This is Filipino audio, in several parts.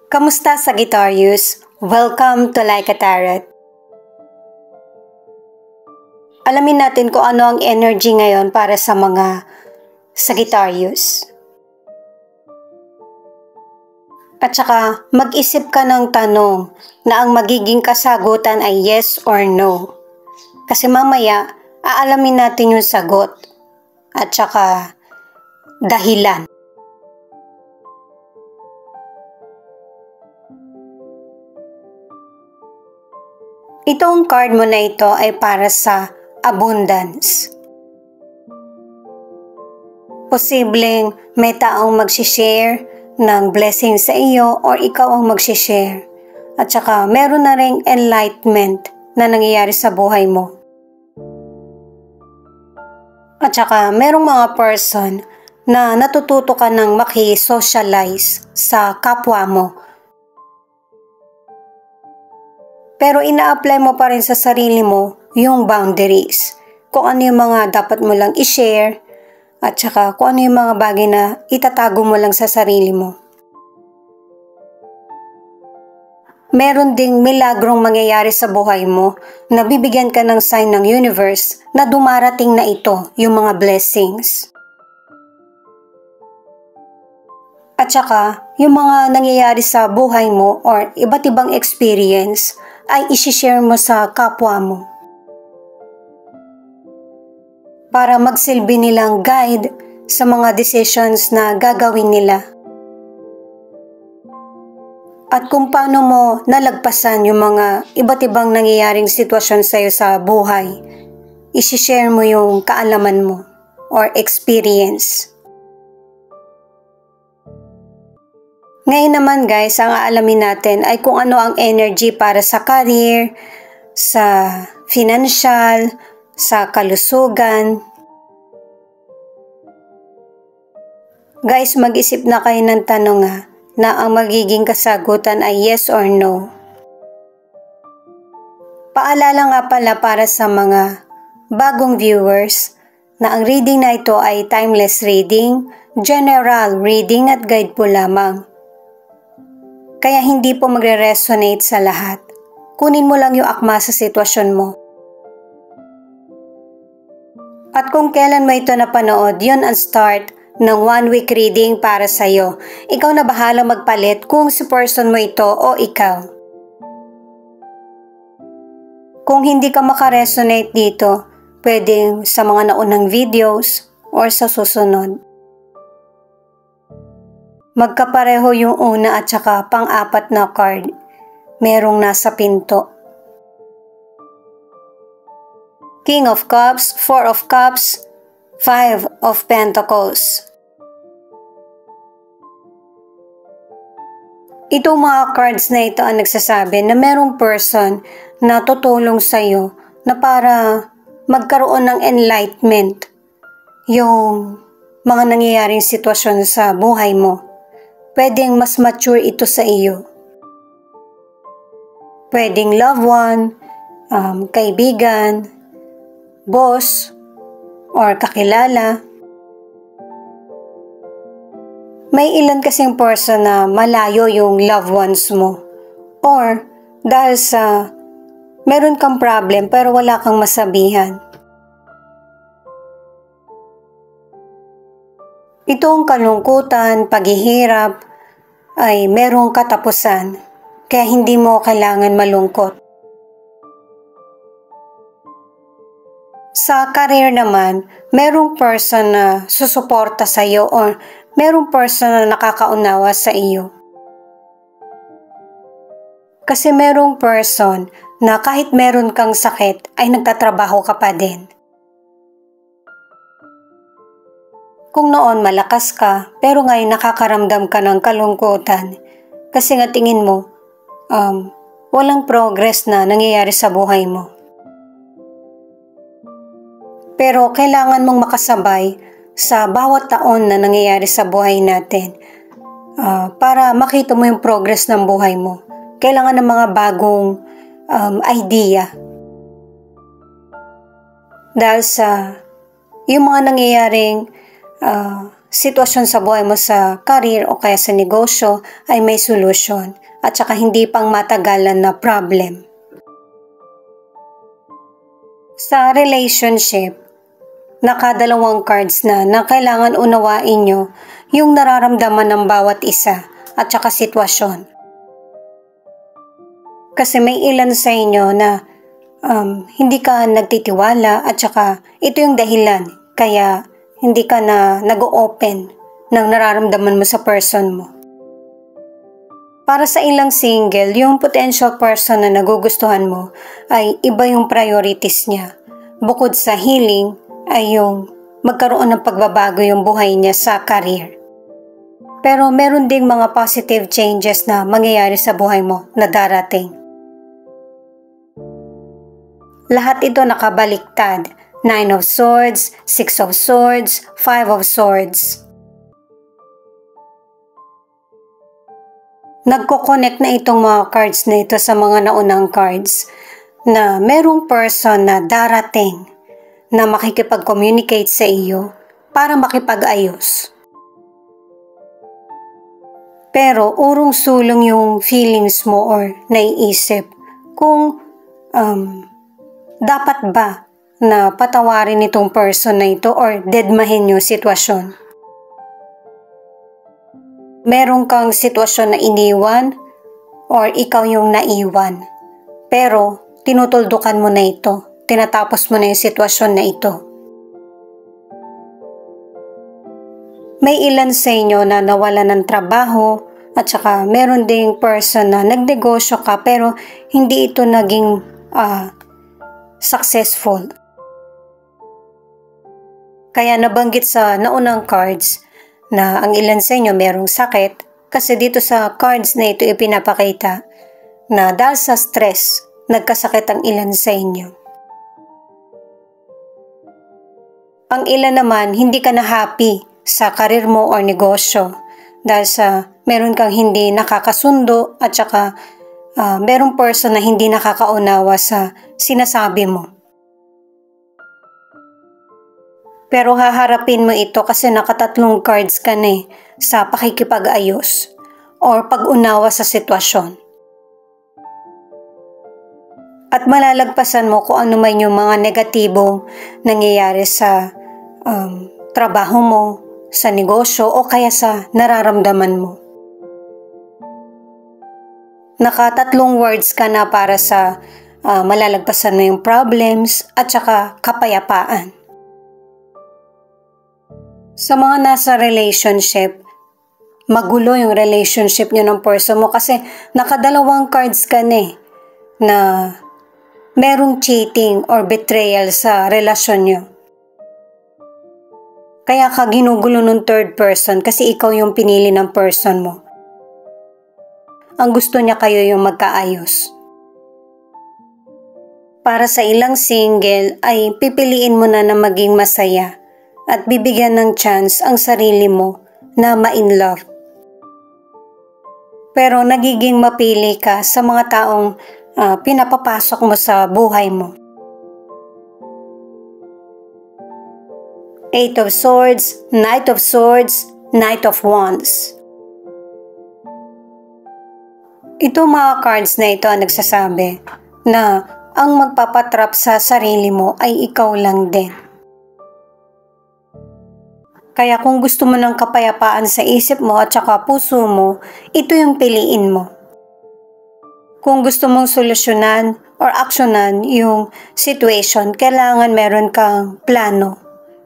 Kamusta Sagittarius? Welcome to Like a Tarot. Alamin natin kung ano ang energy ngayon para sa mga Sagittarius. At saka mag-isip ka ng tanong na ang magiging kasagutan ay yes or no. Kasi mamaya aalamin natin yung sagot at saka dahilan. Itong card mo na ito ay para sa abundance. Posibleng may taong magsishare ng blessing sa iyo or ikaw ang magsishare. At saka meron na ring enlightenment na nangyayari sa buhay mo. At saka merong mga person na natututo ka ng maki-socialize sa kapwa mo. Pero ina-apply mo pa rin sa sarili mo yung boundaries. Kung ano yung mga dapat mo lang i-share at saka kung ano yung mga bagay na itatago mo lang sa sarili mo. Meron ding milagrong mangyayari sa buhay mo na bibigyan ka ng sign ng universe na dumarating na ito, yung mga blessings. At saka, yung mga nangyayari sa buhay mo or iba't ibang experience ay isi-share mo sa kapwa mo. Para magsilbi nilang guide sa mga decisions na gagawin nila. At kung paano mo nalagpasan yung mga iba't ibang nangyayaring sitwasyon sa iyo sa buhay, isi-share mo yung kaalaman mo or experience. Ngayon naman guys, ang aalamin natin ay kung ano ang energy para sa career, sa financial, sa kalusugan. Guys, mag-isip na kayo ng tanong na ang magiging kasagutan ay yes or no. Paalala nga pala para sa mga bagong viewers na ang reading na ito ay timeless reading, general reading at guide po lamang. Kaya hindi po magre-resonate sa lahat. Kunin mo lang yung akma sa sitwasyon mo. At kung kailan mo ito napanood, yun ang start ng 1 week reading para sa'yo. Ikaw na bahala magpalit kung si person mo ito o ikaw. Kung hindi ka makaresonate dito, pwedeng sa mga naunang videos or sa susunod. Magkapareho yung una at saka pang-apat na card. Merong nasa pinto. King of Cups, 4 of Cups, 5 of Pentacles. Itong mga cards na ito ang nagsasabi na merong person na tutulong sa iyo na para magkaroon ng enlightenment yung mga nangyayaring sitwasyon sa buhay mo. Pwedeng mas mature ito sa iyo. Pwedeng loved one, kaibigan, boss, or kakilala. May ilan kasing person na malayo yung loved ones mo. Or dahil sa meron kang problem pero wala kang masabihan. Itong kalungkutan, paghihirap ay merong katapusan, kaya hindi mo kailangan malungkot. Sa career naman, merong person na susuporta sa iyo or merong person na nakakaunawa sa iyo. Kasi merong person na kahit meron kang sakit ay nagtatrabaho ka pa din. Kung noon malakas ka, pero ngayon nakakaramdam ka ng kalungkutan kasi nga tingin mo, walang progress na nangyayari sa buhay mo. Pero kailangan mong makasabay sa bawat taon na nangyayari sa buhay natin para makita mo yung progress ng buhay mo. Kailangan ng mga bagong idea. Dahil sa yung mga nangyayaring sitwasyon sa buhay mo sa career o kaya sa negosyo ay may solusyon at saka hindi pang matagalan na problem. Sa relationship, nakadalawang cards na kailangan unawain nyo yung nararamdaman ng bawat isa at saka sitwasyon. Kasi may ilan sa inyo na hindi ka nagtitiwala at saka ito yung dahilan kaya hindi ka na nag-open ng nararamdaman mo sa person mo. Para sa ilang single, yung potential person na nagugustuhan mo ay iba yung priorities niya. Bukod sa healing ay yung magkaroon ng pagbabago yung buhay niya sa career. Pero meron ding mga positive changes na mangyayari sa buhay mo na darating. Lahat ito nakabaliktad. 9 of Swords, 6 of Swords, 5 of Swords. Nagko-connect na itong mga cards na ito sa mga naunang cards na merong person na darating na makikipag-communicate sa iyo para makipag-ayos. Pero urong sulong yung feelings mo or naiisip kung dapat ba na patawarin itong person na ito or dedmahin yung sitwasyon. Meron kang sitwasyon na iniwan or ikaw yung naiwan. Pero tinutuldukan mo na ito. Tinatapos mo na yung sitwasyon na ito. May ilan sa inyo na nawalan ng trabaho at saka meron ding person na nagnegosyo ka pero hindi ito naging successful. Kaya nabanggit sa naunang cards na ang ilan sa inyo merong sakit kasi dito sa cards na ito ipinapakita na dahil sa stress, nagkasakit ang ilan sa inyo. Ang ilan naman, hindi ka na happy sa karir mo o negosyo dahil sa meron kang hindi nakakasundo at saka merong person na hindi nakakaunawa sa sinasabi mo. Pero haharapin mo ito kasi nakatatlong cards ka na sa pakikipag-ayos or pag-unawa sa sitwasyon. At malalagpasan mo kung ano man yung mga negatibong nangyayari sa trabaho mo, sa negosyo o kaya sa nararamdaman mo. Nakatatlong words ka na para sa malalagpasan mo yung problems at saka kapayapaan. Sa mga nasa relationship, magulo yung relationship nyo ng person mo kasi nakadalawang cards ka na merong cheating or betrayal sa relasyon nyo. Kaya ka ginugulo ng third person kasi ikaw yung pinili ng person mo. Ang gusto niya kayo yung magkaayos. Para sa ilang single ay pipiliin mo na maging masaya at bibigyan ng chance ang sarili mo na ma-in love. Pero nagiging mapili ka sa mga taong pinapapasok mo sa buhay mo. 8 of Swords, Knight of Swords, Knight of Wands. Ito mga cards na ito ang nagsasabi na ang magpapatrap sa sarili mo ay ikaw lang din. Kaya kung gusto mo ng kapayapaan sa isip mo at saka puso mo, ito yung piliin mo. Kung gusto mong solusyonan or aksyonan yung situation, kailangan meron kang plano.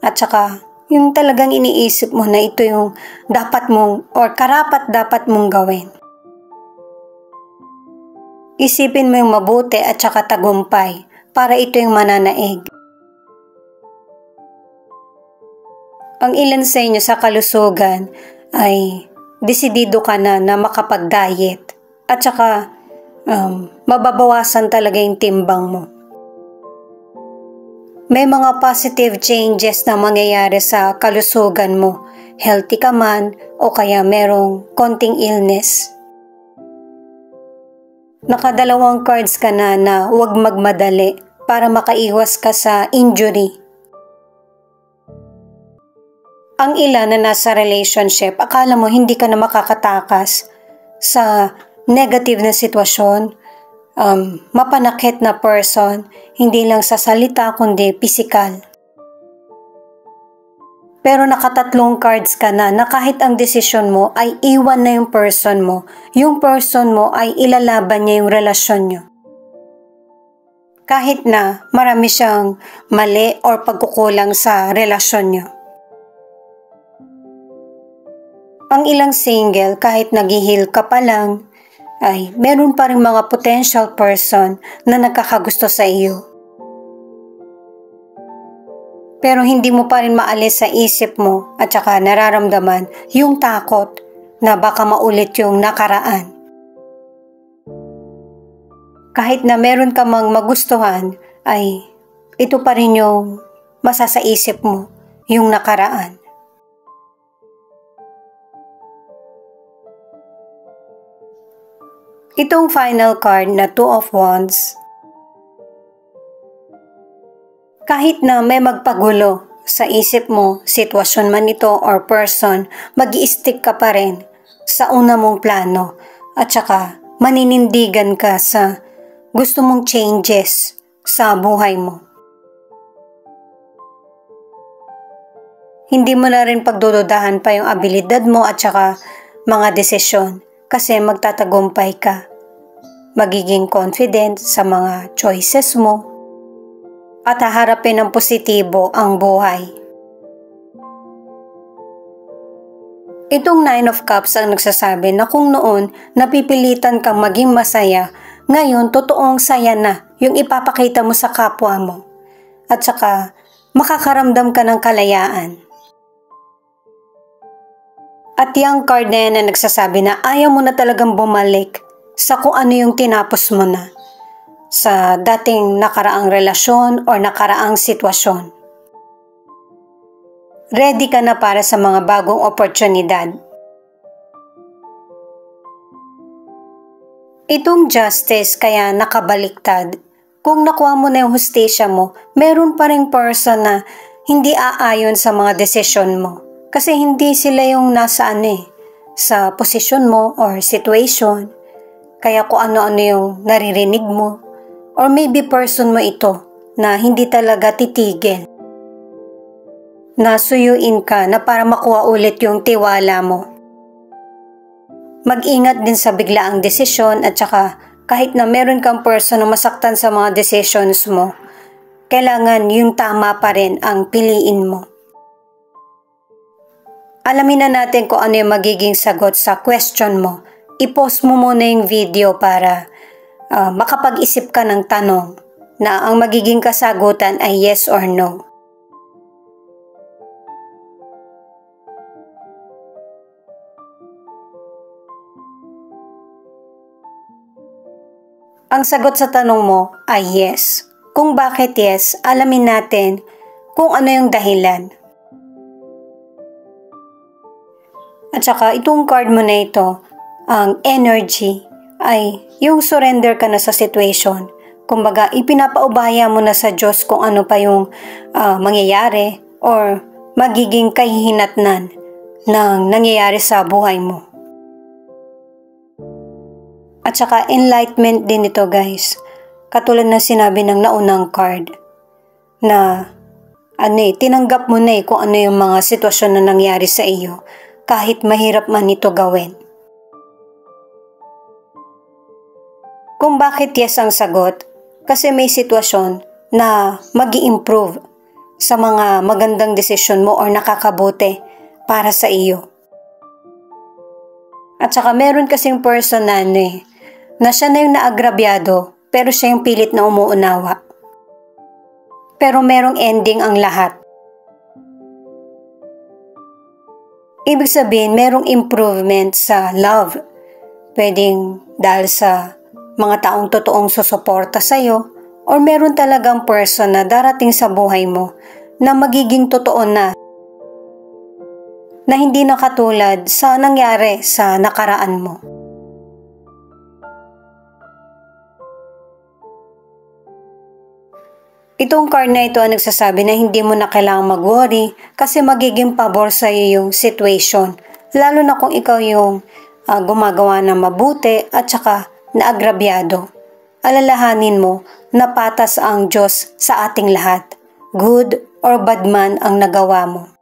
At saka yung talagang iniisip mo na ito yung dapat mong or karapat dapat mong gawin. Isipin mo yung mabuti at saka tagumpay para ito yung mananaig. Ang ilan sa inyo sa kalusugan ay desidido ka na makapag-diet at saka mababawasan talaga yung timbang mo. May mga positive changes na mangyayari sa kalusugan mo, healthy ka man o kaya merong konting illness. Nakadalawang cards ka na huwag magmadali para makaiwas ka sa injury. Ang ilan na nasa relationship, akala mo hindi ka na makakatakas sa negative na sitwasyon, mapanakit na person, hindi lang sa salita kundi physical. Pero nakatatlong cards ka na kahit ang desisyon mo ay iwan na yung person mo ay ilalaban niya yung relasyon nyo. Kahit na marami siyang mali or pagkukulang sa relasyon nyo. Ang ilang single, kahit nag-heal ka pa lang, ay meron pa rin mga potential person na nagkakagusto sa iyo. Pero hindi mo pa rin maalis sa isip mo at saka nararamdaman yung takot na baka maulit yung nakaraan. Kahit na meron ka mang magustuhan, ay ito pa rin yung masasa isip mo, yung nakaraan. Itong final card na Two of Wands, kahit na may magpagulo sa isip mo, sitwasyon man ito or person, mag-i-stick ka pa rin sa una mong plano at saka maninindigan ka sa gusto mong changes sa buhay mo. Hindi mo na rin pagdududahan pa yung abilidad mo at saka mga desisyon kasi magtatagumpay ka. Magiging confident sa mga choices mo at haharapin ng positibo ang buhay. Itong Nine of Cups ang nagsasabi na kung noon napipilitan kang maging masaya, ngayon totoong saya na yung ipapakita mo sa kapwa mo. At saka makakaramdam ka ng kalayaan. At yung card na yan na nagsasabi na ayaw mo na talagang bumalik sa kung ano yung tinapos mo na sa dating nakaraang relasyon o nakaraang sitwasyon. Ready ka na para sa mga bagong oportunidad. Itong Justice kaya nakabaliktad. Kung nakuha mo na yung hustisya mo, meron pa ring person na hindi aayon sa mga desisyon mo. Kasi hindi sila yung nasa sa posisyon mo or situation. Kaya kung ano-ano yung naririnig mo. Or maybe person mo ito na hindi talaga titigil. Nasuyuin ka na para makuha ulit yung tiwala mo. Mag-ingat din sa biglaang desisyon at saka kahit na meron kang person na masaktan sa mga decisions mo, kailangan yung tama pa rin ang piliin mo. Alamin na natin kung ano yung magiging sagot sa question mo. I-post mo muna yung video para makapag-isip ka ng tanong na ang magiging kasagutan ay yes or no. Ang sagot sa tanong mo ay yes. Kung bakit yes, alamin natin kung ano yung dahilan. At saka itong card mo na ito, ang energy, ay yung surrender ka na sa situation. Kumbaga, ipinapaubaya mo na sa Diyos kung ano pa yung mangyayari or magiging kahihinatnan ng nangyayari sa buhay mo. At saka enlightenment din ito guys. Katulad na sinabi ng naunang card na tinanggap mo na kung ano yung mga sitwasyon na nangyari sa iyo kahit mahirap man ito gawin. Kung bakit yes ang sagot, kasi may sitwasyon na mag-i-improve sa mga magandang desisyon mo or nakakabuti para sa iyo. At saka meron kasing person na siya na yung naagrabyado pero siya yung pilit na umuunawa. Pero merong ending ang lahat. Ibig sabihin, merong improvement sa love. Pwedeng dahil sa mga taong totoong susuporta sa'yo or meron talagang person na darating sa buhay mo na magiging totoo na hindi na katulad sa nangyari sa nakaraan mo. Itong card na ito ang nagsasabi na hindi mo na kailangang mag-worry kasi magiging pabor sa iyo yung situation. Lalo na kung ikaw yung gumagawa ng mabuti at saka naagrabyado. Alalahanin mo na patas ang Diyos sa ating lahat. Good or bad man ang nagawa mo.